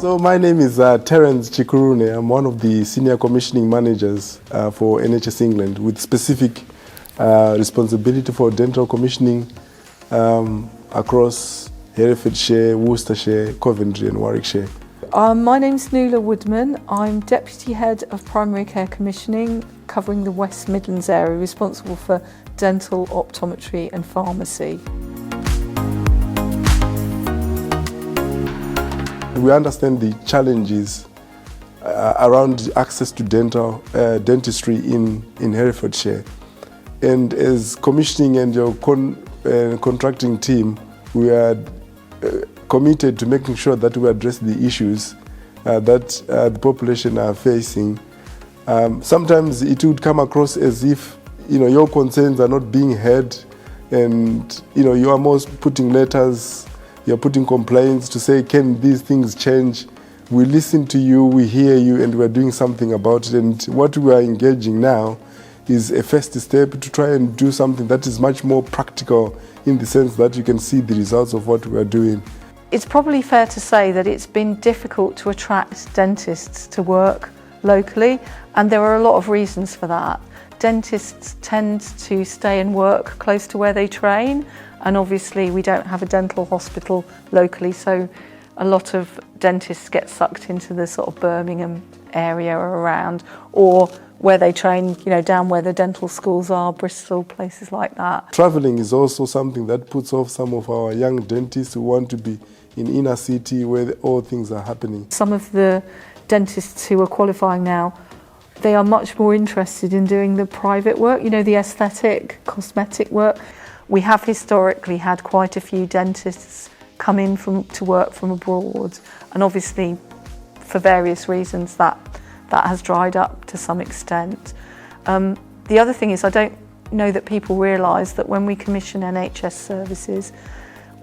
So my name is Terence Chikurune. I'm one of the senior commissioning managers for NHS England with specific responsibility for dental commissioning across Herefordshire, Worcestershire, Coventry and Warwickshire. My name's Nuala Woodman. I'm Deputy Head of Primary Care Commissioning, covering the West Midlands area, responsible for dental, optometry and pharmacy. We understand the challenges around access to dentistry in Herefordshire. And as commissioning and your contracting team, we are committed to making sure that we address the issues that the population are facing. Sometimes it would come across as if your concerns are not being heard, and you are most putting letters, you're putting complaints to say, can these things change? We listen to you, we hear you, and we're doing something about it. And what we are engaging now is a first step to try and do something that is much more practical, in the sense that you can see the results of what we are doing. It's probably fair to say that it's been difficult to attract dentists to work locally, and there are a lot of reasons for that. Dentists tend to stay and work close to where they train, and obviously we don't have a dental hospital locally, so a lot of dentists get sucked into the sort of Birmingham area or around, or where they train, down where the dental schools are, Bristol, places like that. Travelling is also something that puts off some of our young dentists who want to be in inner city where all things are happening. Some of the dentists who are qualifying now, they are much more interested in doing the private work, the aesthetic, cosmetic work. We have historically had quite a few dentists come in to work from abroad, and obviously for various reasons that has dried up to some extent. The other thing is, I don't know that people realise that when we commission NHS services,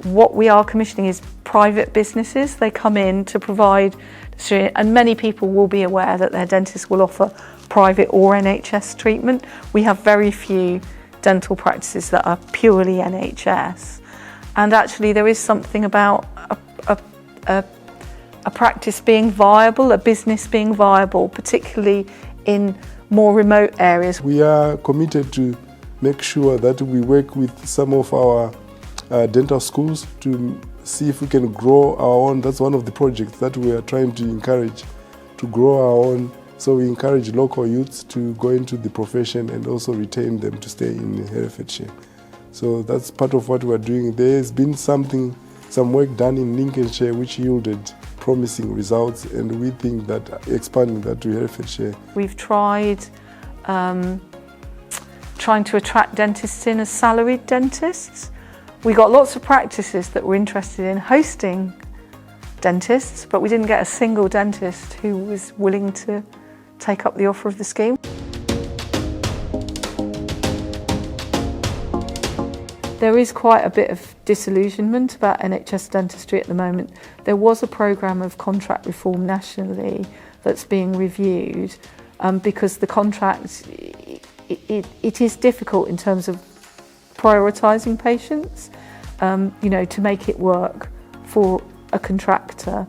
what we are commissioning is private businesses. They come in to provide, and many people will be aware that their dentist will offer private or NHS treatment. We have very few dental practices that are purely NHS. And actually there is something about a practice being viable, a business being viable, particularly in more remote areas. We are committed to make sure that we work with some of our dental schools to see if we can grow our own. That's one of the projects that we are trying to encourage, to grow our own. So we encourage local youths to go into the profession and also retain them to stay in Herefordshire. So that's part of what we're doing. There's been some work done in Lincolnshire which yielded promising results, and we think that expanding that to Herefordshire. We've tried trying to attract dentists in as salaried dentists. We got lots of practices that were interested in hosting dentists, but we didn't get a single dentist who was willing to take up the offer of the scheme. There is quite a bit of disillusionment about NHS dentistry at the moment. There was a programme of contract reform nationally that's being reviewed because the contract, it is difficult in terms of prioritising patients, to make it work for a contractor.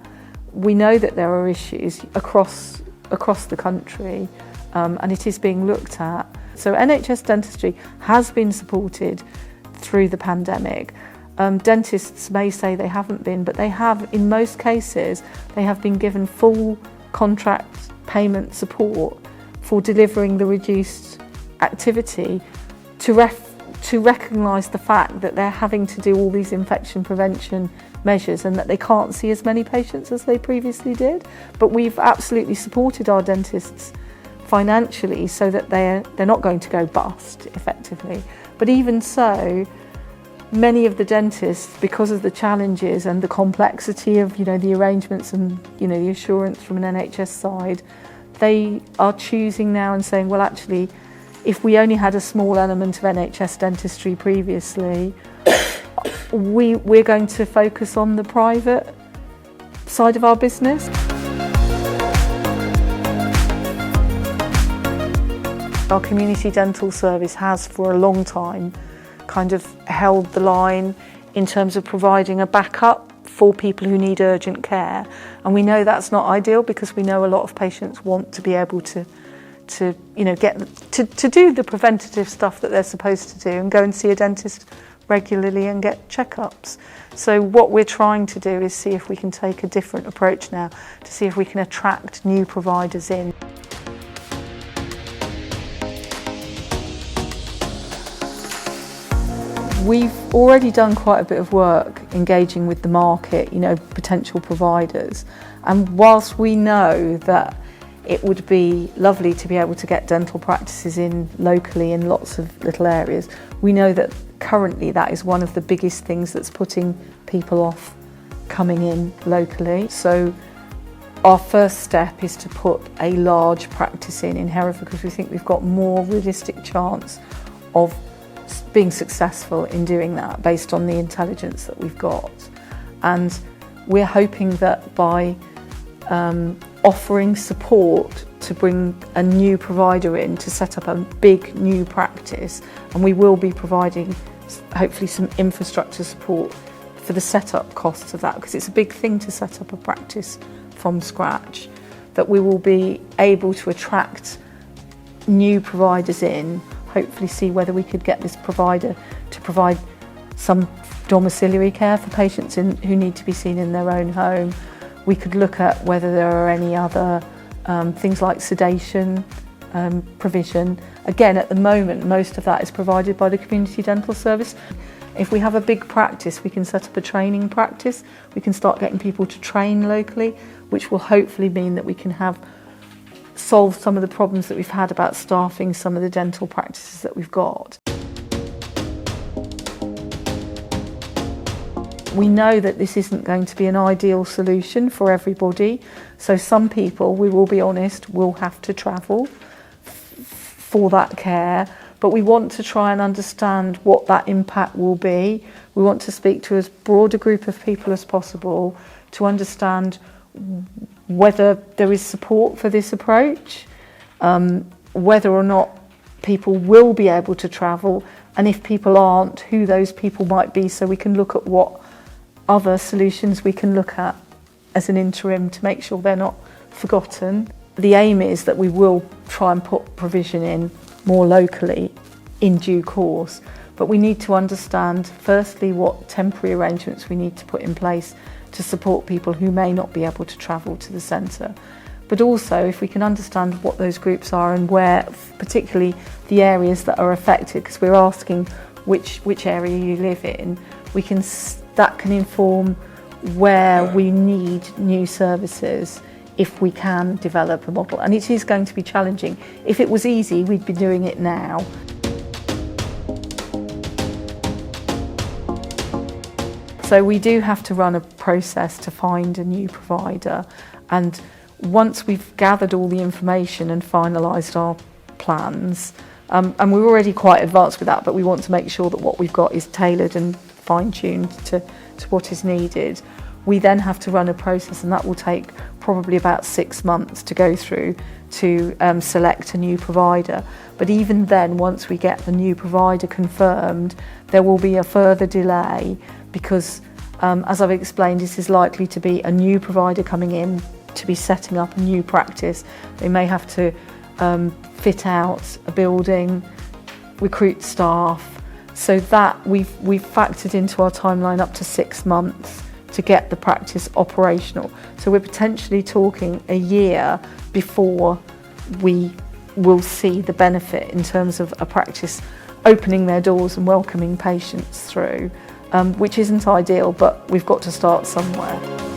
We know that there are issues across the country, and it is being looked at. So NHS dentistry has been supported through the pandemic. Dentists may say they haven't been, but they have, in most cases, they have been given full contract payment support for delivering the reduced activity to recognise the fact that they're having to do all these infection prevention measures and that they can't see as many patients as they previously did. But we've absolutely supported our dentists financially so that they're not going to go bust effectively. But even so, many of the dentists, because of the challenges and the complexity of the arrangements and the assurance from an NHS side, they are choosing now and saying, well, actually, if we only had a small element of NHS dentistry previously, we're going to focus on the private side of our business. Our community dental service has for a long time kind of held the line in terms of providing a backup for people who need urgent care, and we know that's not ideal because we know a lot of patients want to be able to get to do the preventative stuff that they're supposed to do and go and see a dentist regularly and get checkups. So what we're trying to do is see if we can take a different approach now to see if we can attract new providers in. We've already done quite a bit of work engaging with the market, potential providers. And whilst we know that it would be lovely to be able to get dental practices in locally in lots of little areas, we know that currently that is one of the biggest things that's putting people off coming in locally. So our first step is to put a large practice in Hereford because we think we've got more realistic chance of being successful in doing that based on the intelligence that we've got. And we're hoping that by offering support to bring a new provider in to set up a big new practice, and we will be providing hopefully some infrastructure support for the setup costs of that, because it's a big thing to set up a practice from scratch, that we will be able to attract new providers in, hopefully see whether we could get this provider to provide some domiciliary care for patients who need to be seen in their own home. We could look at whether there are any other things like sedation provision. Again, at the moment, most of that is provided by the community dental service. If we have a big practice, we can set up a training practice. We can start getting people to train locally, which will hopefully mean that we can solve some of the problems that we've had about staffing some of the dental practices that we've got. We know that this isn't going to be an ideal solution for everybody, so some people, we will be honest, will have to travel for that care, but we want to try and understand what that impact will be. We want to speak to as broad a group of people as possible to understand whether there is support for this approach, whether or not people will be able to travel, and if people aren't, who those people might be, so we can look at what other solutions we can look at as an interim to make sure they're not forgotten. The aim is that we will try and put provision in more locally in due course, but we need to understand firstly what temporary arrangements we need to put in place to support people who may not be able to travel to the centre. But also, if we can understand what those groups are and where, particularly the areas that are affected, because we're asking which area you live in, that can inform where we need new services if we can develop a model. And it is going to be challenging. If it was easy, we'd be doing it now. So we do have to run a process to find a new provider, and once we've gathered all the information and finalised our plans, and we're already quite advanced with that, but we want to make sure that what we've got is tailored and fine-tuned to what is needed. We then have to run a process, and that will take probably about 6 months to go through to select a new provider. But even then, once we get the new provider confirmed, there will be a further delay because, as I've explained, this is likely to be a new provider coming in to be setting up a new practice. They may have to fit out a building, recruit staff, so that we've factored into our timeline up to 6 months to get the practice operational. So we're potentially talking a year before we will see the benefit in terms of a practice opening their doors and welcoming patients through, which isn't ideal, but we've got to start somewhere.